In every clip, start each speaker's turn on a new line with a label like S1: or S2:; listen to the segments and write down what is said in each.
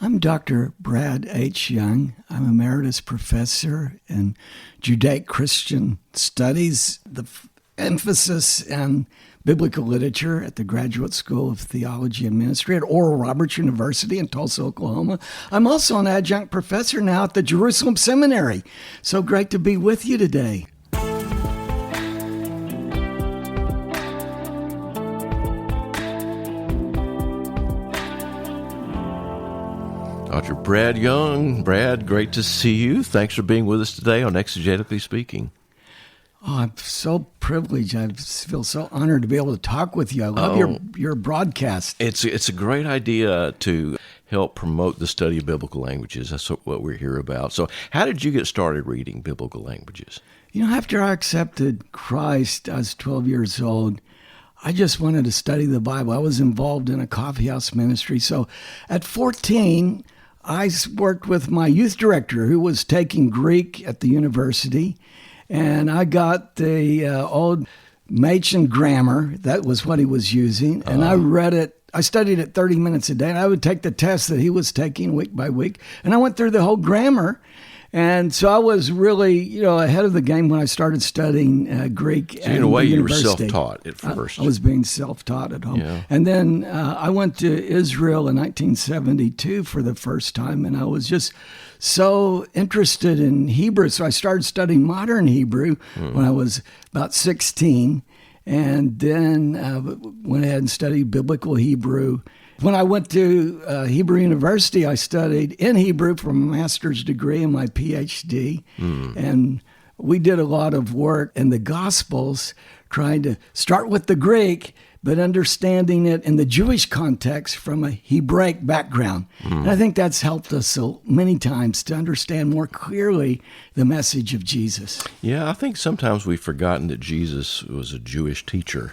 S1: I'm Dr. Brad H. Young. I'm Emeritus Professor in Judaic Christian Studies, the emphasis on biblical literature at the Graduate School of Theology and Ministry at Oral Roberts University in Tulsa, Oklahoma. I'm also an adjunct professor now at the Jerusalem Seminary. So great to be with you today.
S2: Dr. Brad Young. Brad, great to see you. Thanks for being with us today on Exegetically Speaking.
S1: Oh, I'm so privileged. I feel so honored to be able to talk with you. I love your broadcast.
S2: It's a great idea to help promote the study of biblical languages. That's what we're here about. So how did you get started reading biblical languages?
S1: After I accepted Christ, I was 12 years old. I just wanted to study the Bible. I was involved in a coffeehouse ministry. So at 14, I worked with my youth director who was taking Greek at the university, and I got the old Machen grammar. That was what he was using, and I read it. I studied it 30 minutes a day, and I would take the test that he was taking week by week, and I went through the whole grammar. And so I was really, ahead of the game when I started studying Greek
S2: so in a way, you were self-taught at first.
S1: I was being self-taught at home.
S2: Yeah.
S1: And then I went to Israel in 1972 for the first time, and I was just so interested in Hebrew. So I started studying modern Hebrew when I was about 16, and then went ahead and studied biblical Hebrew. When I went to Hebrew University, I studied in Hebrew for my master's degree and my PhD. And we did a lot of work in the Gospels, trying to start with the Greek, but understanding it in the Jewish context from a Hebraic background. And I think that's helped us so many times to understand more clearly the message of Jesus.
S2: Yeah, I think sometimes we've forgotten that Jesus was a Jewish teacher.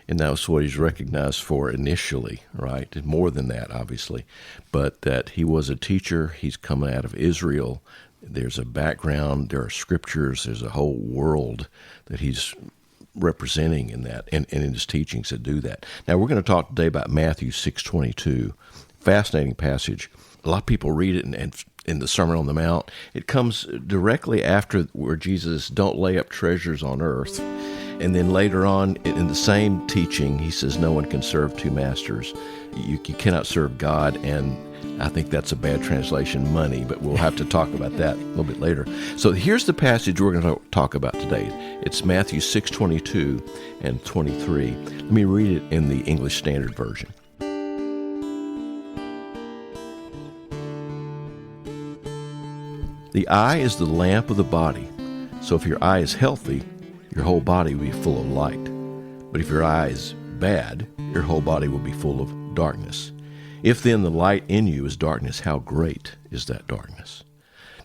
S2: And that was what he's recognized for initially, right? And more than that, obviously. But that he was a teacher. He's coming out of Israel. There's a background. There are scriptures. There's a whole world that he's representing in that and in his teachings that do that. Now, we're going to talk today about Matthew 6:22. Fascinating passage. A lot of people read it and in the Sermon on the Mount. It comes directly after where Jesus, don't lay up treasures on earth. And then later on, in the same teaching, he says no one can serve two masters. You cannot serve God, and I think that's a bad translation, money, but we'll have to talk about that a little bit later. So here's the passage we're going to talk about today. It's Matthew 6:22 and 23. Let me read it in the English Standard Version. The eye is the lamp of the body. So if your eye is healthy, your whole body will be full of light. But if your eye is bad, your whole body will be full of darkness. If then the light in you is darkness, how great is that darkness?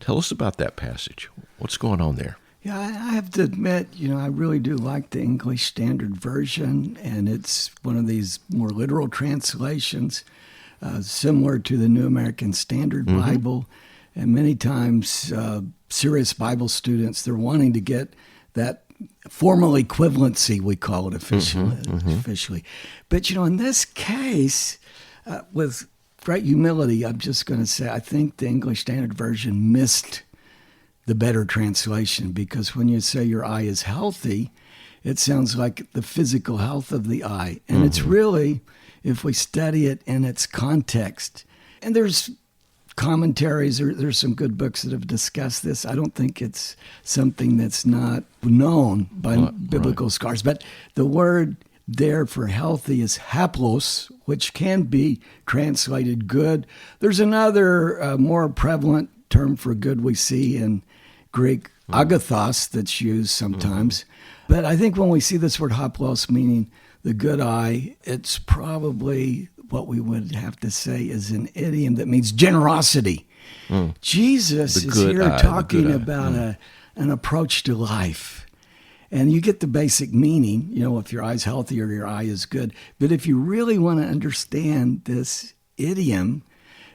S2: Tell us about that passage. What's going on there?
S1: Yeah, I have to admit, I really do like the English Standard Version, and it's one of these more literal translations, similar to the New American Standard Bible. And many times, serious Bible students, they're wanting to get that formal equivalency, we call it officially. But, in this case, with great humility, I'm just going to say I think the English Standard Version missed the better translation, because when you say your eye is healthy, it sounds like the physical health of the eye. And it's really, if we study it in its context, and there's commentaries, there's some good books that have discussed this. I don't think it's something that's not known by biblical scholars. But the word there for healthy is haplos, which can be translated good. There's another more prevalent term for good we see in Greek, agathos, that's used sometimes. But I think when we see this word haplos, meaning the good eye, it's probably what we would have to say is an idiom that means generosity. Jesus is here talking about an approach to life. And you get the basic meaning, if your eye's healthy or your eye is good. But if you really want to understand this idiom,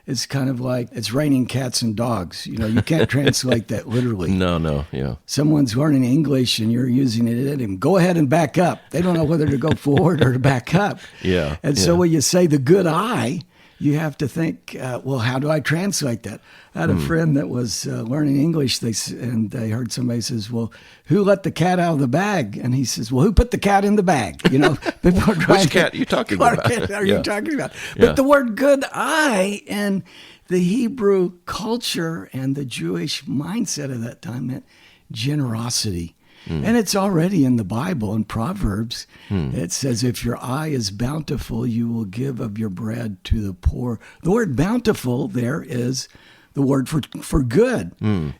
S1: it's kind of like it's raining cats and dogs. You can't translate that literally.
S2: No, yeah.
S1: Someone's learning English and you're using it at him. Go ahead and back up. They don't know whether to go forward or to back up.
S2: Yeah.
S1: And so when you say the good eye, you have to think, well, how do I translate that? I had a friend that was learning English, and they heard somebody says, well, who let the cat out of the bag? And he says, well, who put the cat in the bag? People are trying
S2: Which cat are you talking about?
S1: What are you talking about?
S2: Yeah.
S1: But the word good eye in the Hebrew culture and the Jewish mindset of that time meant generosity. And it's already in the Bible, in Proverbs. It says, if your eye is bountiful, you will give of your bread to the poor. The word bountiful there is the word for good.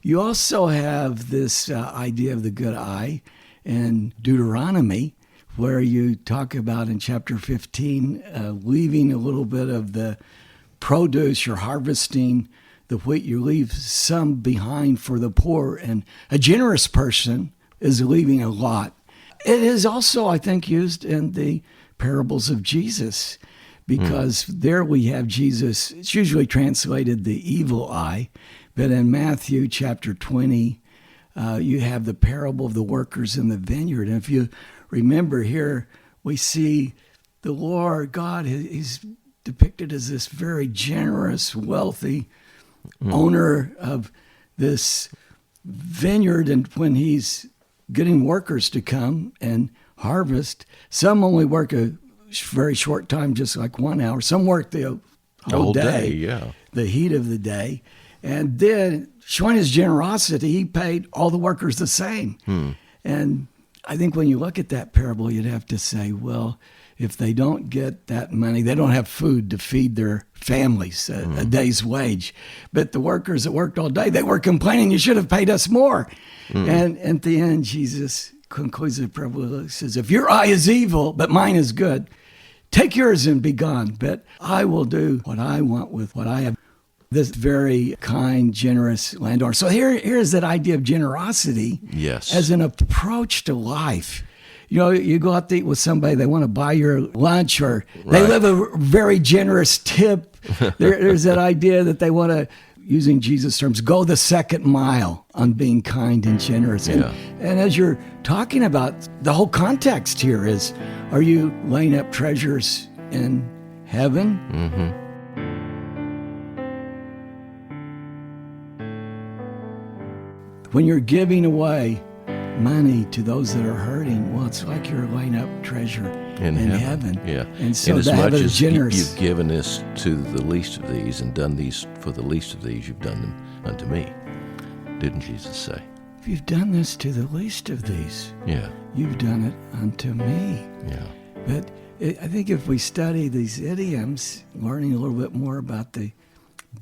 S1: You also have this idea of the good eye in Deuteronomy, where you talk about in chapter 15, leaving a little bit of the produce, you're harvesting the wheat, you leave some behind for the poor. And a generous person is leaving a lot. It is also, I think, used in the parables of Jesus, because there we have Jesus, it's usually translated the evil eye, but in Matthew chapter 20, you have the parable of the workers in the vineyard. And if you remember here, we see the Lord God, he's depicted as this very generous, wealthy owner of this vineyard, and when he's getting workers to come and harvest, some only work a very short time, just like 1 hour. Some work the whole day,
S2: yeah.
S1: the heat of the day. And then, showing his generosity, he paid all the workers the same. And I think when you look at that parable, you'd have to say, well, if they don't get that money, they don't have food to feed their families, a day's wage. But the workers that worked all day, they were complaining, you should have paid us more. And at the end, Jesus concludes the parable. He says, if your eye is evil, but mine is good, take yours and be gone. But I will do what I want with what I have. This very kind, generous landowner. So here's that idea of generosity as an approach to life. You go out to eat with somebody, they want to buy your lunch, or they live a very generous tip. There's that idea that they want to, using Jesus' terms, go the second mile on being kind and generous. And as you're talking about, the whole context here is, are you laying up treasures in heaven? When you're giving away money to those that are hurting, well, it's like you're laying up treasure in heaven.
S2: Yeah.
S1: And so
S2: and as much as
S1: generous,
S2: you've given this to the least of these and done these for the least of these, you've done them unto me. Didn't Jesus say?
S1: If you've done this to the least of these, you've done it unto me.
S2: Yeah.
S1: But I think if we study these idioms, learning a little bit more about the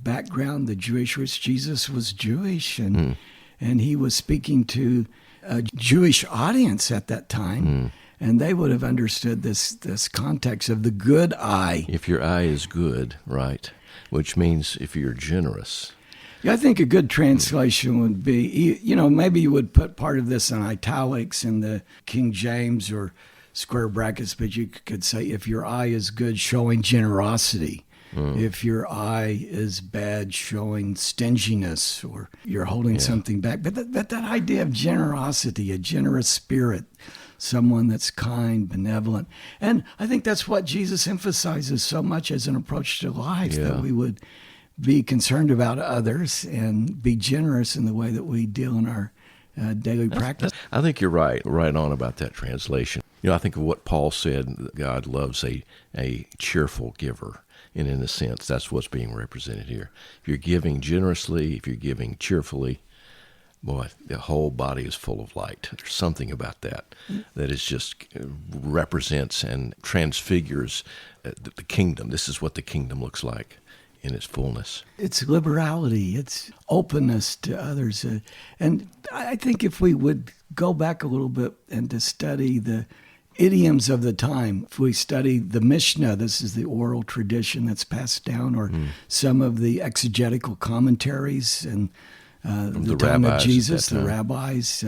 S1: background, the Jewish roots, Jesus was Jewish, and he was speaking to a Jewish audience at that time, and they would have understood this context of the good eye.
S2: If your eye is good, right, which means if you're generous.
S1: Yeah, I think a good translation would be, maybe you would put part of this in italics in the King James or square brackets, but you could say, if your eye is good, showing generosity. If your eye is bad, showing stinginess, or you're holding something back. But that idea of generosity, a generous spirit, someone that's kind, benevolent. And I think that's what Jesus emphasizes so much as an approach to life, that we would be concerned about others and be generous in the way that we deal in our daily practice.
S2: I think you're right on about that translation. I think of what Paul said, God loves a cheerful giver. And in a sense, that's what's being represented here. If you're giving generously, if you're giving cheerfully, boy, the whole body is full of light. There's something about that is just represents and transfigures the kingdom. This is what the kingdom looks like in its fullness.
S1: It's liberality. It's openness to others. And I think if we would go back a little bit and to study the idioms of the time, if we study the Mishnah, this is the oral tradition that's passed down, or some of the exegetical commentaries and the time of Jesus, the rabbis.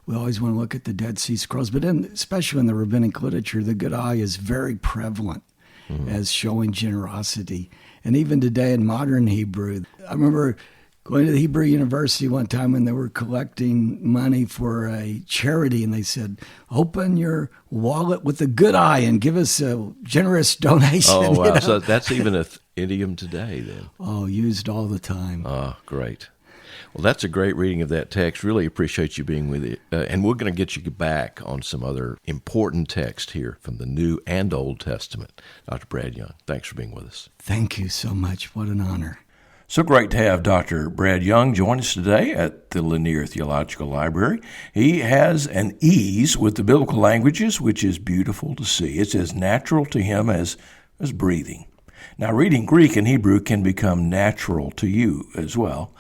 S1: We always want to look at the Dead Sea Scrolls, but especially in the rabbinic literature, the good eye is very prevalent as showing generosity. And even today in modern Hebrew, I remember going to the Hebrew University one time when they were collecting money for a charity, and they said, open your wallet with a good eye and give us a generous donation.
S2: Oh, wow. So that's even idiom today then?
S1: Oh, used all the time.
S2: Great. Well, that's a great reading of that text. Really appreciate you being with it. And we're going to get you back on some other important text here from the New and Old Testament. Dr. Brad Young, thanks for being with us.
S1: Thank you so much. What an honor.
S3: So great to have Dr. Brad Young join us today at the Lanier Theological Library. He has an ease with the biblical languages, which is beautiful to see. It's as natural to him as breathing. Now, reading Greek and Hebrew can become natural to you as well.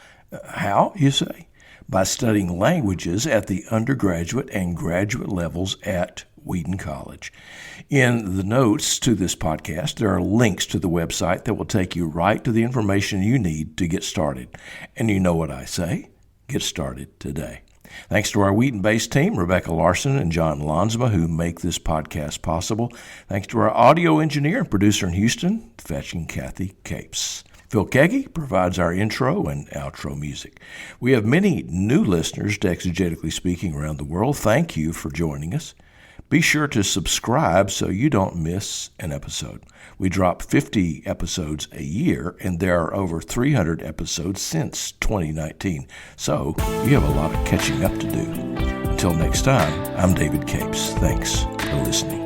S3: How, you say? By studying languages at the undergraduate and graduate levels at Wheaton College. In the notes to this podcast, there are links to the website that will take you right to the information you need to get started. And you know what I say, get started today. Thanks to our Wheaton-based team, Rebecca Larson and John Lansma, who make this podcast possible. Thanks to our audio engineer and producer in Houston, Fetching Kathy Capes. Phil Keggy provides our intro and outro music. We have many new listeners to Exegetically Speaking around the world. Thank you for joining us. Be sure to subscribe so you don't miss an episode. We drop 50 episodes a year, and there are over 300 episodes since 2019. So you have a lot of catching up to do. Until next time, I'm David Capes. Thanks for listening.